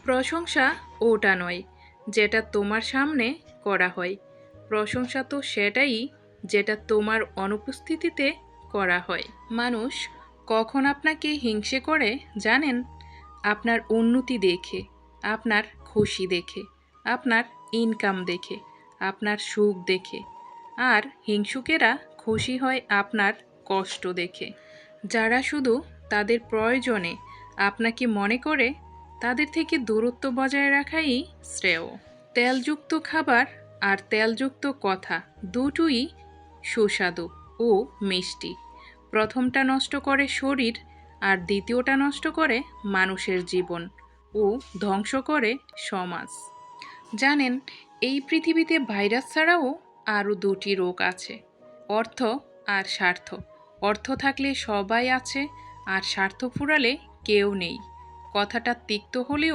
প্রশংসা ওটা নয় যেটা তোমার সামনে করা হয়, প্রশংসা তো সেটাই যেটা তোমার অনুপস্থিতিতে করা হয়। মানুষ কখন আপনাকে হিংসে করে জানেন? আপনার উন্নতি দেখে, আপনার খুশি দেখে, আপনার ইনকাম দেখে, আপনার সুখ দেখে। আর হিংসুকেরা খুশি হয় আপনার কষ্ট দেখে। যারা শুধু তাদের প্রয়োজনে আপনাকে মনে করে, তাদের থেকে দূরত্ব বজায় রাখাই শ্রেয়। তেলযুক্ত খাবার আর তেলযুক্ত কথা দুটোই সুস্বাদু ও মিষ্টি। প্রথমটা নষ্ট করে শরীর, আর দ্বিতীয়টা নষ্ট করে মানুষের জীবন ও ধ্বংস করে সমাজ। জানেন, এই পৃথিবীতে ভাইরাস ছাড়াও আরও দুটি রোগ আছে, অর্থ আর স্বার্থ। অর্থ থাকলে সবাই আছে, আর স্বার্থ ফুরালে কেউ নেই। কথাটা তিক্ত হলেও